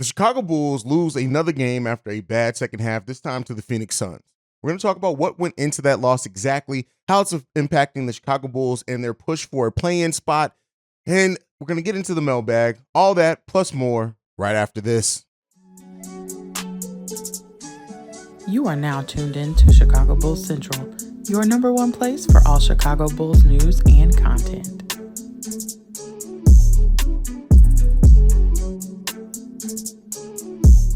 The Chicago Bulls lose another game after a bad second half, this time to the Phoenix Suns. We're going to talk about what went into that loss exactly, how it's impacting the Chicago Bulls and their push for a play-in spot, and we're going to get into the mailbag, all that plus more right after this. You are now tuned in to Chicago Bulls Central, your number one place for all Chicago Bulls news and content.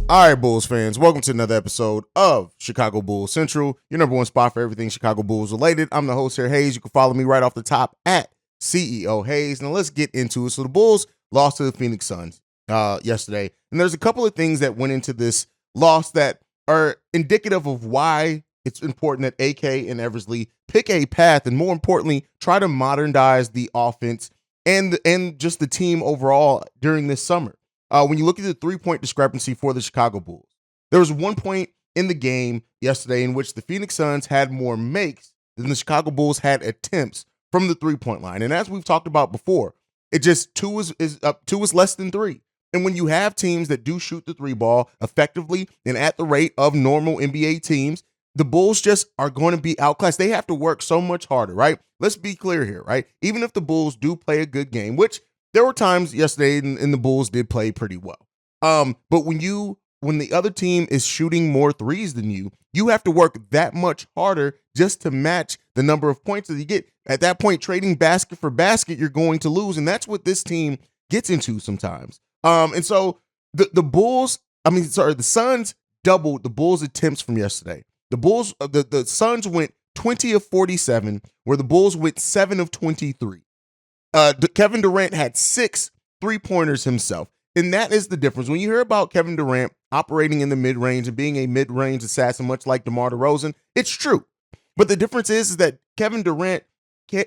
All right, Bulls fans, welcome to another episode of Chicago Bulls Central, your number one spot for everything Chicago Bulls related. I'm the host here, Hayes. You can follow me right off the top at CEO Hayes. Now let's get into it. So the Bulls lost to the Phoenix Suns yesterday, and there's a couple of things that went into this loss that are indicative of why it's important that AK and Eversley pick a path, and more importantly, try to modernize the offense and just the team overall during this summer. When you look at the three-point discrepancy for the Chicago Bulls, there was one point in the game yesterday in which the Phoenix Suns had more makes than the Chicago Bulls had attempts from the three-point line. And as we've talked about before, it just two is less than three. And when you have teams that do shoot the three ball effectively and at the rate of normal NBA teams, the Bulls just are going to be outclassed. They have to work so much harder, right? Let's be clear here, right? Even if the Bulls do play a good game, which there were times yesterday and the Bulls did play pretty well. But when the other team is shooting more threes than you, you have to work that much harder just to match the number of points that you get. At that point, trading basket for basket, you're going to lose. And that's what this team gets into sometimes. And so the Suns doubled the Bulls' attempts from yesterday. The Suns went 20 of 47, where the Bulls went 7 of 23. Kevin Durant had 6 3-pointers himself. And that is the difference. When you hear about Kevin Durant operating in the mid-range and being a mid-range assassin, much like DeMar DeRozan, it's true. But the difference is that Kevin Durant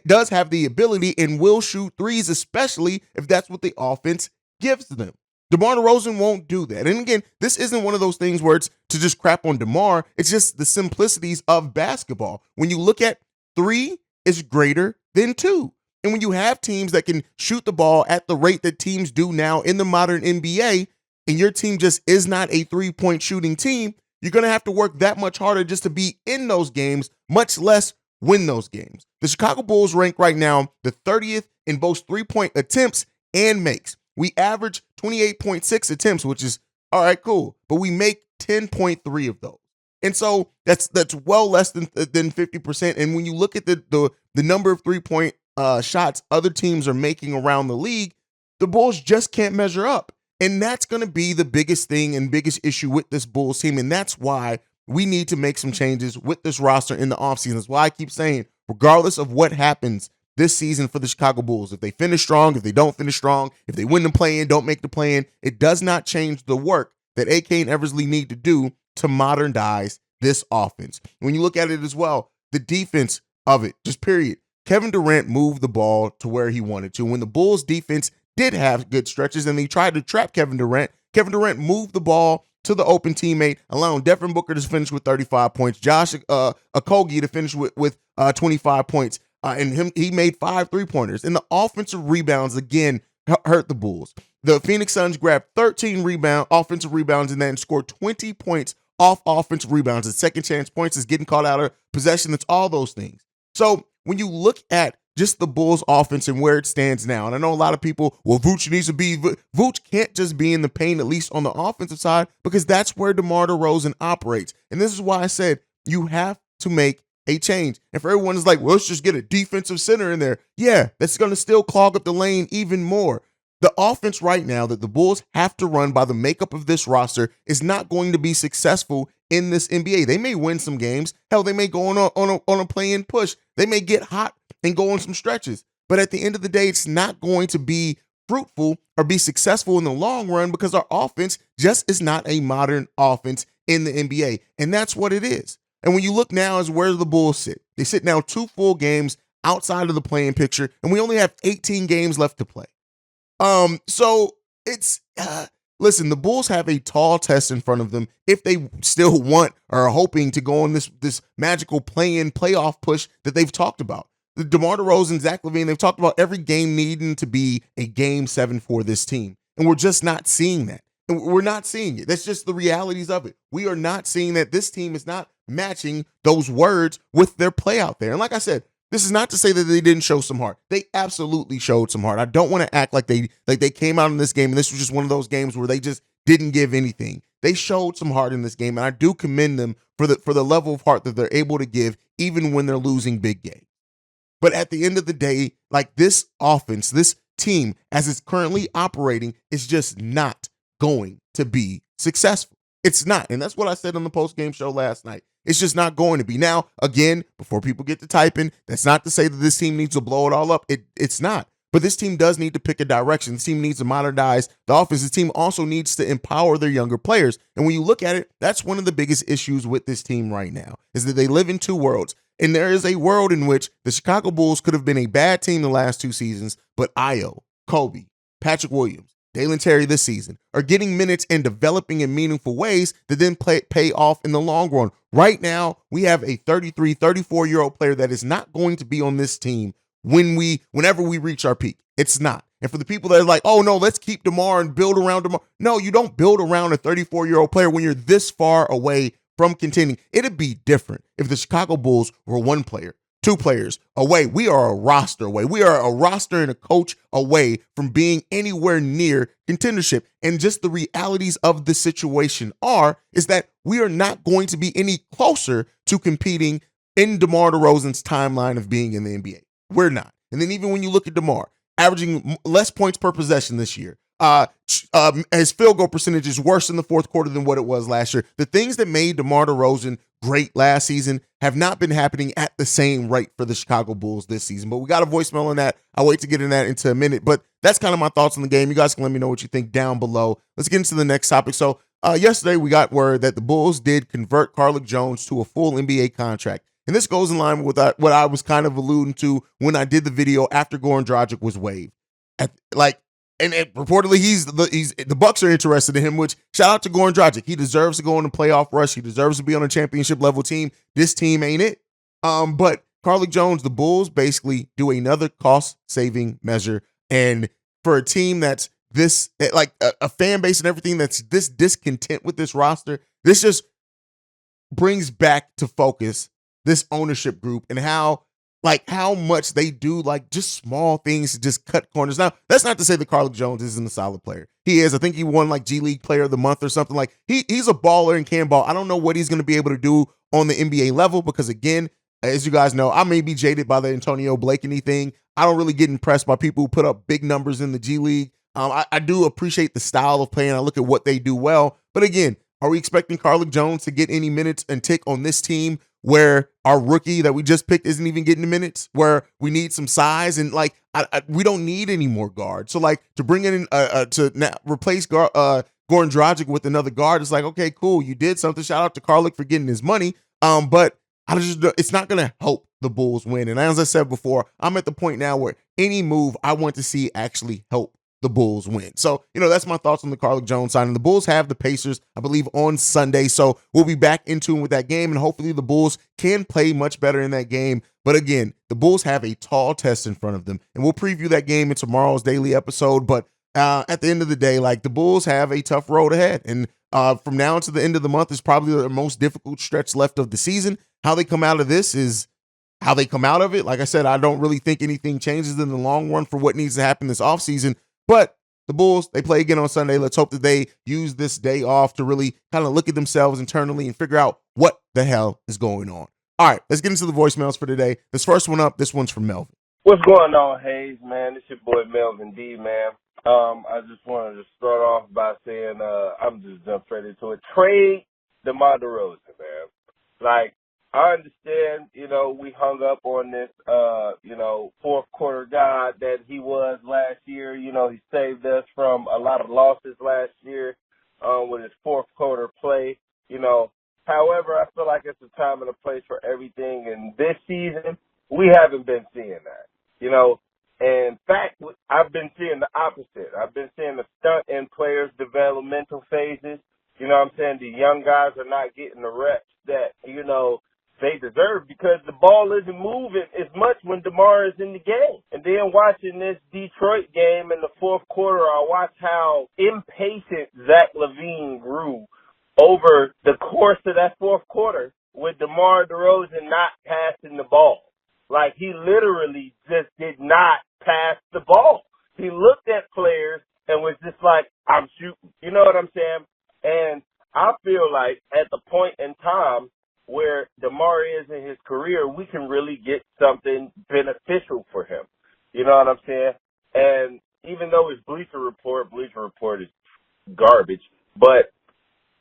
does have the ability and will shoot threes, especially if that's what the offense gives them. DeMar DeRozan won't do that. And again, this isn't one of those things where it's to just crap on DeMar. It's just the simplicities of basketball. When you look at 3 is greater than 2. And when you have teams that can shoot the ball at the rate that teams do now in the modern NBA, and your team just is not a 3-point shooting team, you're going to have to work that much harder just to be in those games, much less win those games. The Chicago Bulls rank right now the 30th in both 3-point attempts and makes. We average 28.6 attempts, which is all right, cool, but we make 10.3 of those. And so that's well less than 50%. And when you look at the number of 3-point shots other teams are making around the league, the Bulls just can't measure up. And that's going to be the biggest thing and biggest issue with this Bulls team. And that's why we need to make some changes with this roster in the offseason. That's why I keep saying, regardless of what happens this season for the Chicago Bulls, if they finish strong, if they don't finish strong, if they win the play-in, don't make the play-in, it does not change the work that AK and Eversley need to do to modernize this offense. When you look at it as well, the defense of it, just period. Kevin Durant moved the ball to where he wanted to. When the Bulls defense did have good stretches and they tried to trap Kevin Durant moved the ball to the open teammate, allowing Devin Booker to finish with 35 points, Josh Okogie to finish with 25 points, and he made 5 3-pointers. And the offensive rebounds, again, hurt the Bulls. The Phoenix Suns grabbed 13 offensive rebounds and then scored 20 points off offensive rebounds. And second chance points is getting caught out of possession. It's all those things. So when you look at just the Bulls offense and where it stands now, and I know a lot of people, well, Vooch needs to be, Vooch can't just be in the paint, at least on the offensive side, because that's where DeMar DeRozan operates. And this is why I said you have to make a change. And for everyone is like, well, let's just get a defensive center in there. Yeah, that's going to still clog up the lane even more. The offense right now that the Bulls have to run by the makeup of this roster is not going to be successful in this NBA. They may win some games. Hell, they may go on a play-in push. They may get hot and go on some stretches. But at the end of the day, it's not going to be fruitful or be successful in the long run because our offense just is not a modern offense in the NBA. And that's what it is. And when you look now as where the Bulls sit, they sit now 2 full games outside of the play-in picture, and we only have 18 games left to play. So it's, listen, the Bulls have a tall test in front of them if they still want or are hoping to go on this magical play-in playoff push that they've talked about. The DeMar DeRozan, Zach LaVine, they've talked about every game needing to be a game 7 for this team. And we're just not seeing that. And we're not seeing it. That's just the realities of it. We are not seeing that this team is not matching those words with their play out there. And like I said, this is not to say that they didn't show some heart. They absolutely showed some heart. I don't want to act like they came out in this game and this was just one of those games where they just didn't give anything. They showed some heart in this game, and I do commend them for the level of heart that they're able to give even when they're losing big games. But at the end of the day, like this offense, this team as it's currently operating is just not going to be successful. It's not. And that's what I said on the post-game show last night. It's just not going to be. Now, again, before people get to typing, that's not to say that this team needs to blow it all up. It's not. But this team does need to pick a direction. This team needs to modernize the offense. This team also needs to empower their younger players. And when you look at it, that's one of the biggest issues with this team right now, is that they live in two worlds. And there is a world in which the Chicago Bulls could have been a bad team the last two seasons, but Io, Kobe, Patrick Williams, Dalen Terry this season are getting minutes and developing in meaningful ways that then pay off in the long run. Right now, we have a 33, 34-year-old player that is not going to be on this team whenever we reach our peak. It's not. And for the people that are like, oh no, let's keep DeMar and build around DeMar. No, you don't build around a 34-year-old player when you're this far away from contending. It'd be different if the Chicago Bulls were one player, two players away. We are a roster away. We are a roster and a coach away from being anywhere near contendership. And just the realities of the situation is that we are not going to be any closer to competing in DeMar DeRozan's timeline of being in the NBA. We're not. And then even when you look at DeMar, averaging less points per possession this year, his field goal percentage is worse in the fourth quarter than what it was last year. The things that made DeMar DeRozan great last season have not been happening at the same rate for the Chicago Bulls this season. But we got a voicemail on that. I'll wait to get in that into a minute. But that's kind of my thoughts on the game. You guys can let me know what you think down below. Let's get into the next topic. So yesterday we got word that the Bulls did convert Carlik Jones to a full NBA contract. And this goes in line with what I was kind of alluding to when I did the video after Goran Dragic was waived. And reportedly the Bucks are interested in him, which shout out to Goran Dragic. He deserves to go on the playoff rush. He deserves to be on a championship level team. This team ain't it. But Carlik Jones, the Bulls basically do another cost saving measure. And for a team that's this, like a fan base and everything that's this discontent with this roster, this just brings back to focus this ownership group and how much they do like just small things to just cut corners. Now, that's not to say that Carlik Jones isn't a solid player. He is. I think he won like G League Player of the Month or something. Like he's a baller and can ball. I don't know what he's going to be able to do on the NBA level because, again, as you guys know, I may be jaded by the Antonio Blakeney thing. I don't really get impressed by people who put up big numbers in the G League. I do appreciate the style of playing. I look at what they do well. But again, are we expecting Carlik Jones to get any minutes and tick on this team where our rookie that we just picked isn't even getting the minutes, where we need some size and we don't need any more guards. So to bring in to now replace Goran Dragic with another guard, it's like, okay, cool, you did something. Shout out to Carlik for getting his money. But it's not going to help the Bulls win. And as I said before, I'm at the point now where any move I want to see actually help the Bulls win. So, that's my thoughts on the Carlik Jones signing. The Bulls have the Pacers, I believe, on Sunday. So we'll be back in tune with that game, and hopefully the Bulls can play much better in that game. But again, the Bulls have a tall test in front of them, and we'll preview that game in tomorrow's daily episode. But at the end of the day, the Bulls have a tough road ahead. And from now to the end of the month is probably the most difficult stretch left of the season. How they come out of this is how they come out of it. Like I said, I don't really think anything changes in the long run for what needs to happen this offseason. But the Bulls, they play again on Sunday. Let's hope that they use this day off to really kind of look at themselves internally and figure out what the hell is going on. All right, let's get into the voicemails for today. This first one up, this one's from Melvin. What's going on, Hayes, man? It's your boy Melvin D, man. I just wanted to start off by saying I'm just jumping straight into it. Trade DeMar DeRozan, man. I understand, we hung up on this, fourth quarter guy that he was last year. He saved us from a lot of losses last year with his fourth quarter play. However, I feel like it's a time and a place for everything. And this season, we haven't been seeing that. In fact, I've been seeing the opposite. I've been seeing the stunt in players' developmental phases. The young guys are not getting the reps that, they deserve because the ball isn't moving as much when DeMar is in the game. And then watching this Detroit game in the fourth quarter, I watched how impatient Zach LaVine grew over the course of that fourth quarter with DeMar DeRozan not passing the ball. Like, he literally just did not pass the ball. He looked at players and was just like, I'm shooting. You know what I'm saying? And I feel like at the point in time where DeMar is in his career, we can really get something beneficial for him. You know what I'm saying? And even though it's Bleacher Report is garbage, but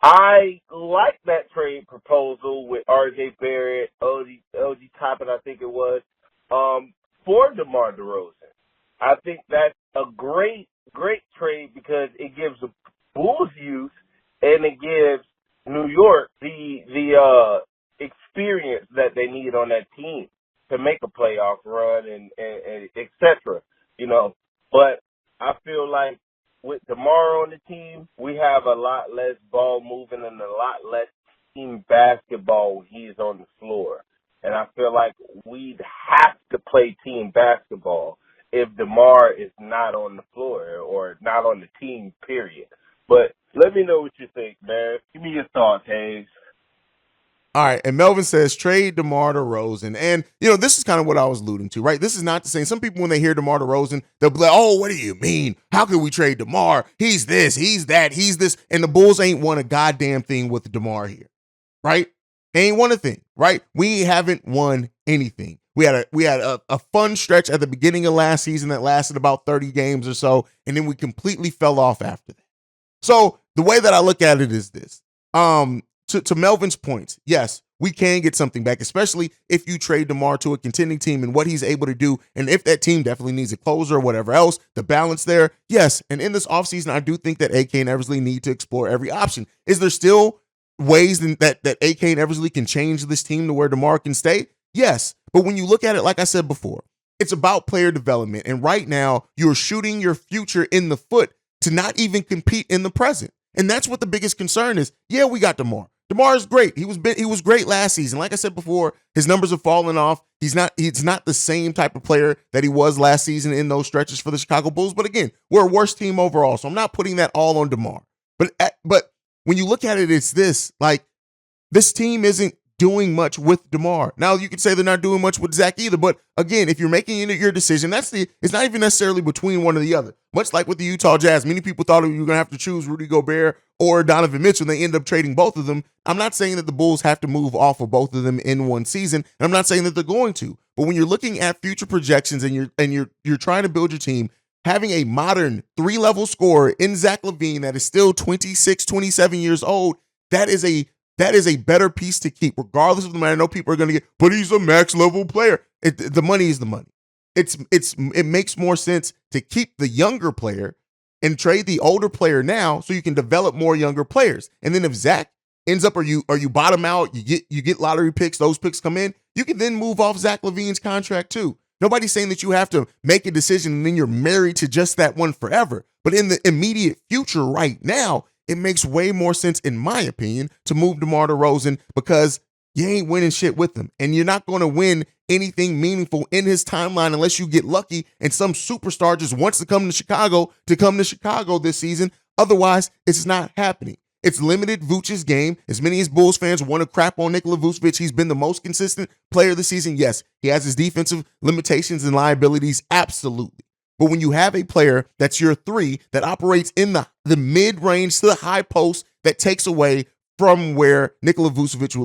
I like that trade proposal with R.J. Barrett, OG Toppin, I think it was, for DeMar DeRozan. I think that's a great trade because it gives the Bulls youth and it gives New York the experience that they need on that team to make a playoff run and et cetera, you know. But I feel like with DeMar on the team, we have a lot less ball moving and a lot less team basketball when he's on the floor. And I feel like we'd have to play team basketball if DeMar is not on the floor or not on the team, period. But let me know what you think, man. Give me your thoughts, Hayes. All right, and Melvin says trade DeMar DeRozan. And, you know, this is kind of what I was alluding to, right? This is not the same. Some people, when they hear DeMar DeRozan, they'll be like, oh, what do you mean? How can we trade DeMar? He's this, he's that, he's this. And the Bulls ain't won a goddamn thing with DeMar here, right? Ain't won a thing, right? We haven't won anything. We had a fun stretch at the beginning of last season that lasted about 30 games or so, and then we completely fell off after that. So the way that I look at it is this. To Melvin's points, yes, we can get something back, especially if you trade DeMar to a contending team and what he's able to do. And if that team definitely needs a closer or whatever else, the balance there, yes. And in this offseason, I do think that AK and Eversley need to explore every option. Is there still ways that AK and Eversley can change this team to where DeMar can stay? Yes. But when you look at it, like I said before, it's about player development. And right now, you're shooting your future in the foot to not even compete in the present. And that's what the biggest concern is. Yeah, we got DeMar. DeMar is great. He was great last season. Like I said before, his numbers have fallen off. He's not the same type of player that he was last season in those stretches for the Chicago Bulls. But again, we're a worse team overall. So I'm not putting that all on DeMar. But when you look at it, it's this. Like, this team isn't doing much with DeMar. Now, you could say they're not doing much with Zach either, but again, if you're making your decision, it's not even necessarily between one or the other. Much like with the Utah Jazz, many people thought you were going to have to choose Rudy Gobert or Donovan Mitchell, and they end up trading both of them. I'm not saying that the Bulls have to move off of both of them in one season, and I'm not saying that they're going to. But when you're looking at future projections and you're trying to build your team, having a modern 3-level scorer in Zach LaVine that is still 26, 27 years old, that is a better piece to keep, regardless of the money. I know people are going to get, but he's a max level player. The money is the money. It makes more sense to keep the younger player and trade the older player now so you can develop more younger players. And then if Zach ends up or you bottom out, you get lottery picks, those picks come in, you can then move off Zach LaVine's contract too. Nobody's saying that you have to make a decision and then you're married to just that one forever. But in the immediate future right now, it makes way more sense, in my opinion, to move DeMar DeRozan because you ain't winning shit with him. And you're not going to win anything meaningful in his timeline unless you get lucky and some superstar just wants to come to Chicago this season. Otherwise, it's not happening. It's limited Vooch's game. As many as Bulls fans want to crap on Nikola Vucevic, he's been the most consistent player this season. Yes, he has his defensive limitations and liabilities, absolutely. But when you have a player that's your 3 that operates in the mid-range to the high post, that takes away from where Nikola Vucevic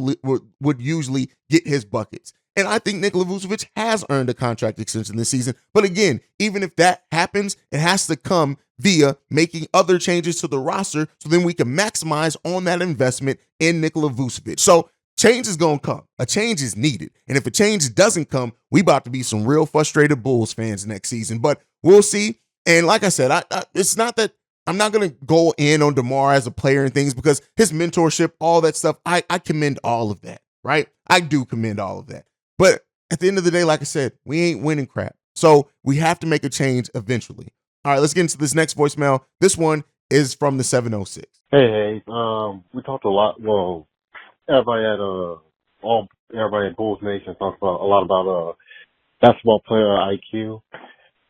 would usually get his buckets. And I think Nikola Vucevic has earned a contract extension this season. But again, even if that happens, it has to come via making other changes to the roster so then we can maximize on that investment in Nikola Vucevic. So change is going to come. A change is needed. And if a change doesn't come, we about to be some real frustrated Bulls fans next season. But we'll see. And like I said, it's not that I'm not going to go in on DeMar as a player and things because his mentorship, all that stuff, I commend all of that, right? I do commend all of that. But at the end of the day, like I said, we ain't winning crap. So we have to make a change eventually. All right, let's get into this next voicemail. This one is from the 706. Hey, we talked a lot. Well, everybody had everybody in Bulls Nation talks about a lot about basketball player IQ.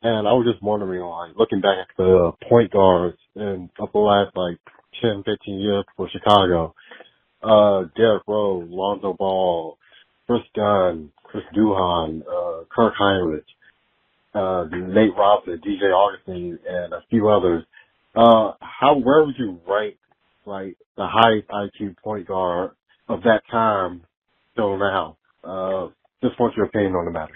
And I was just wondering, like, looking back at the point guards in of the last, like, 10, 15 years for Chicago, Derrick Rose, Lonzo Ball, Chris Dunn, Chris Duhon, Kirk Heinrich, Nate Robinson, DJ Augustine, and a few others. Where would you rank, like, the highest IQ point guard of that time till now? Just want your opinion on the matter.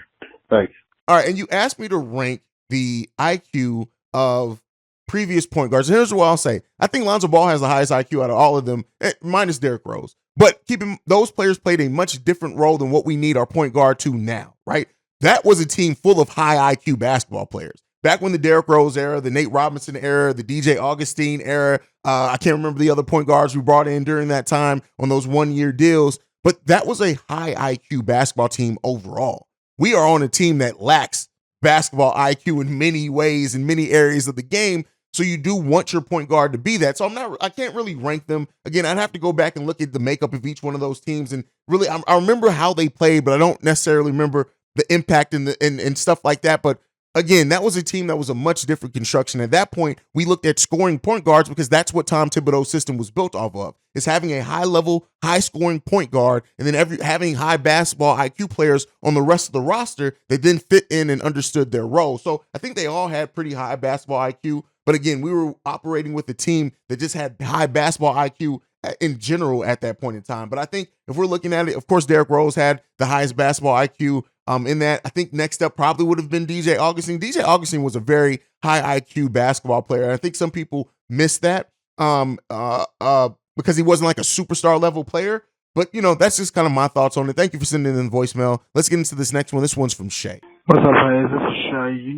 Thanks. All right, and you asked me to rank the IQ of previous point guards. And here's what I'll say. I think Lonzo Ball has the highest IQ out of all of them, minus Derrick Rose. But those players played a much different role than what we need our point guard to now, right? That was a team full of high IQ basketball players. Back when the Derrick Rose era, the Nate Robinson era, the DJ Augustine era, I can't remember the other point guards we brought in during that time on those one-year deals, but that was a high IQ basketball team overall. We are on a team that lacks basketball IQ in many ways, in many areas of the game. So you do want your point guard to be that. So I can't really rank them. Again, I'd have to go back and look at the makeup of each one of those teams. And really, I remember how they played, but I don't necessarily remember the impact and stuff like that. But again, that was a team that was a much different construction. At that point, we looked at scoring point guards because that's what Tom Thibodeau's system was built off of, is having a high-level, high-scoring point guard and then having high basketball IQ players on the rest of the roster that then fit in and understood their role. So I think they all had pretty high basketball IQ. But again, we were operating with a team that just had high basketball IQ in general at that point in time. But I think if we're looking at it, of course, Derrick Rose had the highest basketball IQ in that. I think next up probably would have been DJ Augustine. DJ Augustine was a very high IQ basketball player. I think some people miss that because he wasn't like a superstar level player. But, that's just kind of my thoughts on it. Thank you for sending in the voicemail. Let's get into this next one. This one's from Shay. What's up, guys? This is Shay.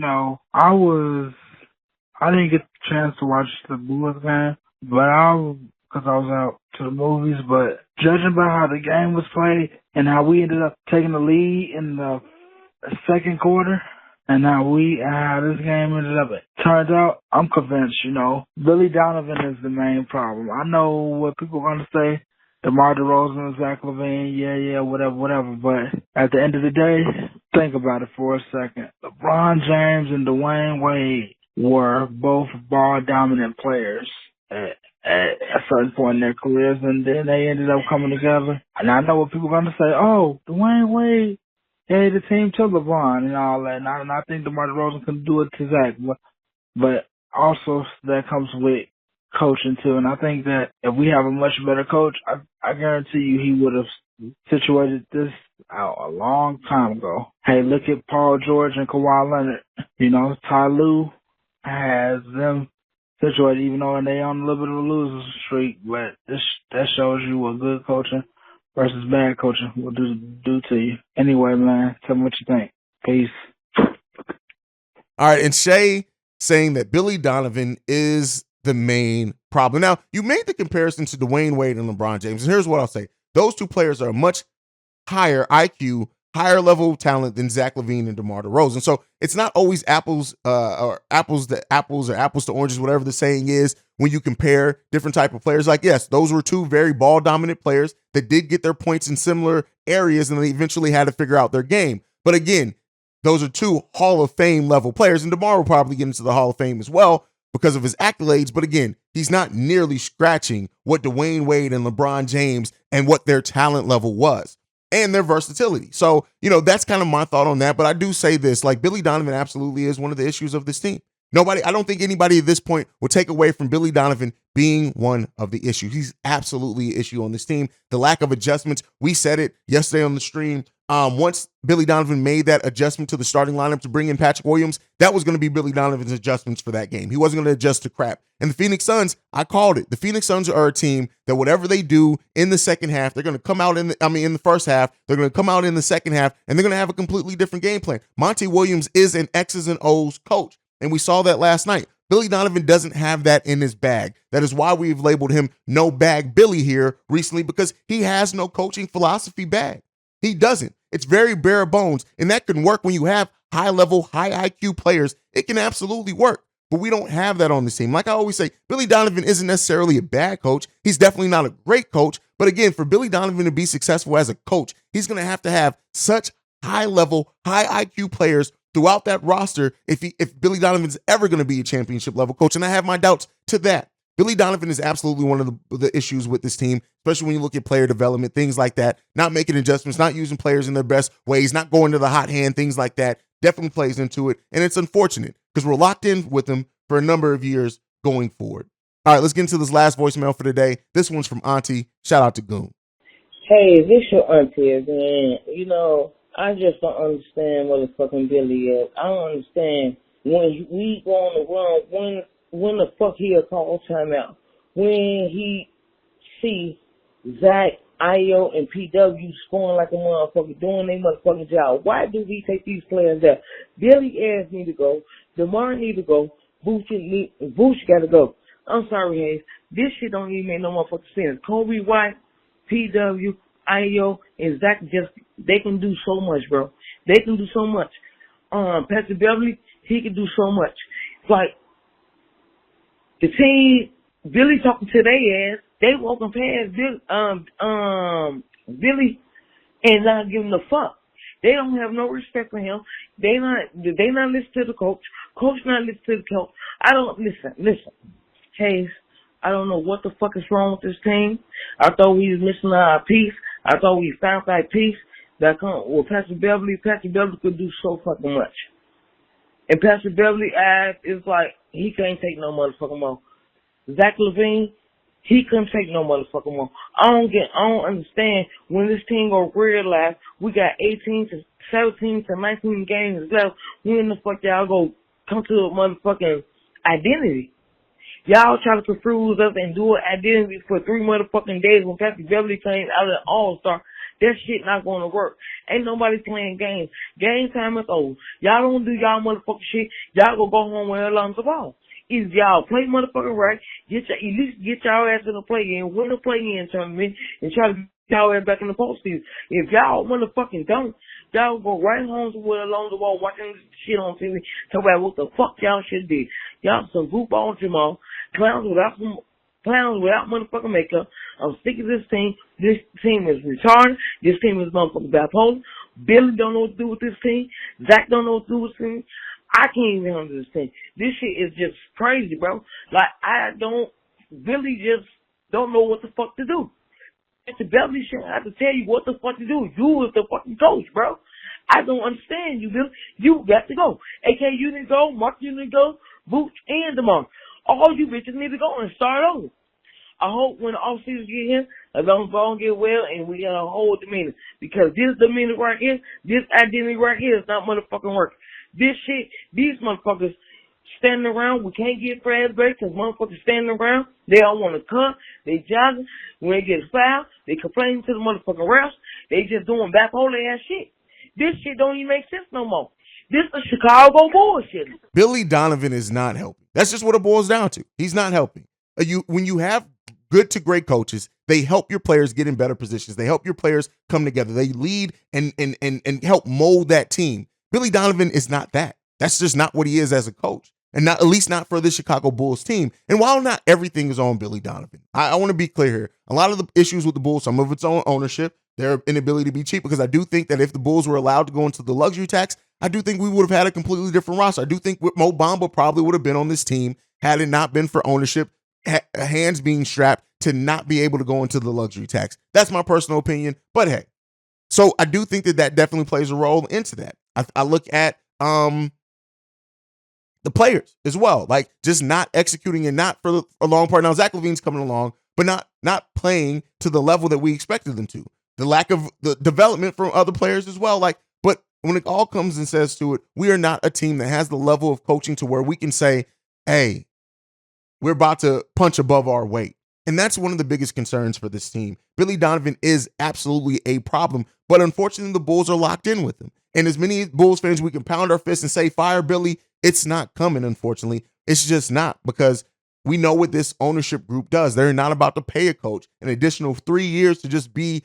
I didn't get the chance to watch the Bulls game, because I was out to the movies, but judging by how the game was played and how we ended up taking the lead in the second quarter and how this game ended up, it turned out, I'm convinced, Billy Donovan is the main problem. I know what people are going to say, DeMar DeRozan and Zach LaVine, yeah, whatever, but at the end of the day, think about it for a second. LeBron James and Dwayne Wade were both ball-dominant players at a certain point in their careers, and then they ended up coming together. And I know what people are going to say, oh, Dwayne Wade gave the team to LeBron and all that, and I think DeMar DeRozan can do it to Zach. But also that comes with coaching, too, and I think that if we have a much better coach, I guarantee you he would have situated this out a long time ago. Hey, look at Paul George and Kawhi Leonard. Ty Lue has them situated, even though they on a little bit of a loser streak, but that shows you what good coaching versus bad coaching will do to you. Anyway, man, tell me what you think. Peace. All right, and Shay saying that Billy Donovan is the main problem. Now, you made the comparison to Dwayne Wade and LeBron James, and here's what I'll say. Those two players are much higher IQ, higher level talent than Zach LaVine and DeMar DeRozan. So it's not always apples to oranges, whatever the saying is, when you compare different type of players. Like, yes, those were two very ball dominant players that did get their points in similar areas, and they eventually had to figure out their game. But again, those are two Hall of Fame level players, and DeMar will probably get into the Hall of Fame as well because of his accolades. But again, he's not nearly scratching what Dwayne Wade and LeBron James and what their talent level was and their versatility. So, that's kind of my thought on that. But I do say this, like, Billy Donovan absolutely is one of the issues of this team. I don't think anybody at this point will take away from Billy Donovan being one of the issues. He's absolutely an issue on this team. The lack of adjustments, we said it yesterday on the stream. Once Billy Donovan made that adjustment to the starting lineup to bring in Patrick Williams, that was going to be Billy Donovan's adjustments for that game. He wasn't going to adjust to crap. And the Phoenix Suns, I called it. The Phoenix Suns are a team that whatever they do in the second half, they're going to come out in the first half, they're going to come out in the second half, and they're going to have a completely different game plan. Monty Williams is an X's and O's coach, and we saw that last night. Billy Donovan doesn't have that in his bag. That is why we've labeled him No Bag Billy here recently, because he has no coaching philosophy bag. He doesn't. It's very bare bones, and that can work when you have high-level, high IQ players. It can absolutely work. but we don't have that on this team. Like I always say, Billy Donovan isn't necessarily a bad coach. He's definitely not a great coach. But again, for Billy Donovan to be successful as a coach, he's going to have such high-level, high IQ players throughout that roster if Billy Donovan's ever going to be a championship-level coach. And I have my doubts to that. Billy Donovan is absolutely one of the issues with this team, especially when you look at player development, things like that, not making adjustments, not using players in their best ways, not going to the hot hand, things like that, definitely plays into it. And it's unfortunate because we're locked in with them for a number of years going forward. All right, let's get into this last voicemail for today. This one's from Auntie. Shout out to Goon. Hey, this your auntie, man. You know, I just don't understand what the fucking Billy is. I don't understand when we go on the run, when the fuck he'll call timeout. When he see Zach, Io, and PW scoring like a motherfucker, doing their motherfucking job. Why do he take these players there? Billy Ayers need to go. DeMar need to go. Boosh got to go. I'm sorry, Hayes. This shit don't even make no motherfucking sense. Kobe White, PW, Io, and Zach they can do so much, bro. They can do so much. Patrick Beverly, he can do so much. It's like, the team, Billy talking to their ass, they walking past Billy and not giving a fuck. They don't have no respect for him. They not listen to the coach. Coach not listen to the coach. I don't listen. Hayes, I don't know what the fuck is wrong with this team. I thought we was missing our piece. I thought we found that piece that come with Patrick Beverly. Patrick Beverly could do so fucking much. And Patrick Beverly is like, he can't take no motherfucking more. Zach LaVine, he couldn't take no motherfucking more. I don't understand when this team go realize we got 18 to 17 to 19 games left. When the fuck y'all go come to a motherfucking identity? Y'all try to confuse us and do an identity for 3 motherfucking days when Patrick Beverly came out of the All-Star. That shit not going to work. Ain't nobody playing games. Game time is over. Y'all don't do y'all motherfucking shit. Y'all go home with Alonzo Ball. Either y'all play motherfucking right, at least get y'all ass in the play-in, win the play-in tournament, and try to get y'all ass back in the postseason. If y'all motherfucking don't, y'all go right home with Alonzo Ball watching this shit on TV, talk about what the fuck y'all should do. Y'all some goofball Jamal, clowns without motherfucking makeup. I'm sick of this team. This team is retarded. This team is motherfucking bipolar. Billy don't know what to do with this team. Zach don't know what to do with this team. I can't even understand. This shit is just crazy, bro. Like, Billy just don't know what the fuck to do. Mr. Beverly shouldn't have to tell you what the fuck to do. You is the fucking coach, bro. I don't understand you, Billy. You got to go. AK, you need to go. Mark, you need to go. Booch and DeMar. All you bitches need to go and start over. I hope when the offseason get here, Alonzo Ball get well and we got a whole demeanor. Because this demeanor right here, this identity right here is not motherfucking working. This shit, these motherfuckers standing around, we can't get Fred break because motherfuckers standing around, they all want to cut, they jogging, when they get fouled, they complaining to the motherfucking refs, they just doing bipolar ass shit. This shit don't even make sense no more. This is Chicago bullshit. Billy Donovan is not helping. That's just what it boils down to. He's not helping. When you have good to great coaches, they help your players get in better positions. They help your players come together. They lead and help mold that team. Billy Donovan is not that. That's just not what he is as a coach. And not, at least not for the Chicago Bulls team. And while not everything is on Billy Donovan, I want to be clear here. A lot of the issues with the Bulls, some of it's on ownership, their inability to be cheap, because I do think that if the Bulls were allowed to go into the luxury tax, I do think we would have had a completely different roster. I do think Mo Bamba probably would have been on this team had it not been for ownership, hands being strapped to not be able to go into the luxury tax. That's my personal opinion. But hey, so I do think that definitely plays a role into that. I look at the players as well, like just not executing and not for a long part. Now Zach LaVine's coming along, but not playing to the level that we expected them to. The lack of the development from other players as well. But when it all comes and says to it, we are not a team that has the level of coaching to where we can say, hey, we're about to punch above our weight. And that's one of the biggest concerns for this team. Billy Donovan is absolutely a problem, but unfortunately the Bulls are locked in with him. And as many Bulls fans, we can pound our fists and say, fire Billy, it's not coming, unfortunately. It's just not, because we know what this ownership group does. They're not about to pay a coach an additional 3 years to just be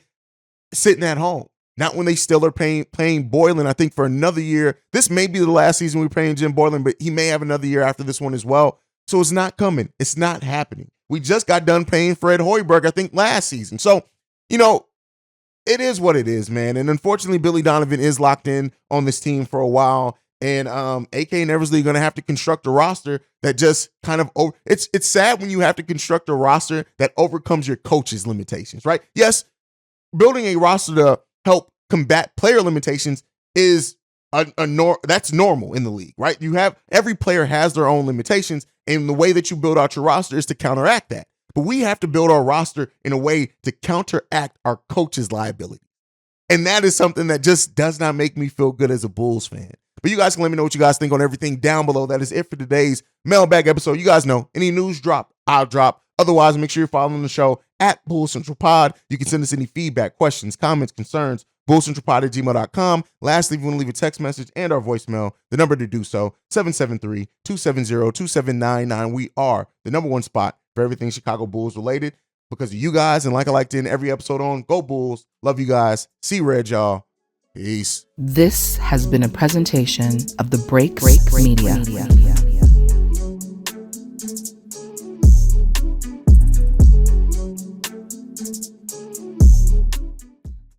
sitting at home. not when they still are paying Boylan, I think, for another year. This may be the last season we're paying Jim Boylan, but he may have another year after this one as well. So it's not coming. It's not happening. We just got done paying Fred Hoiberg, I think, last season. So, it is what it is, man. And unfortunately, Billy Donovan is locked in on this team for a while. And AK and Eversley are going to have to construct a roster that just kind of it's sad when you have to construct a roster that overcomes your coach's limitations, right? Yes, building a roster to help combat player limitations is that's normal in the league, right? Every player has their own limitations, and the way that you build out your roster is to counteract that. But we have to build our roster in a way to counteract our coach's liability. And that is something that just does not make me feel good as a Bulls fan. But you guys can let me know what you guys think on everything down below. That is it for today's mailbag episode. You guys know, any news drop, I'll drop. Otherwise, make sure you're following the show at Bull Central Pod. You can send us any feedback, questions, comments, concerns, bullcentralpod@gmail.com. Lastly, if you want to leave a text message and our voicemail, the number to do so, 773-270-2799. We are the number one spot for everything Chicago Bulls related because of you guys. And like I like to end every episode on, go Bulls. Love you guys. See red, y'all. Peace. This has been a presentation of the Break Media.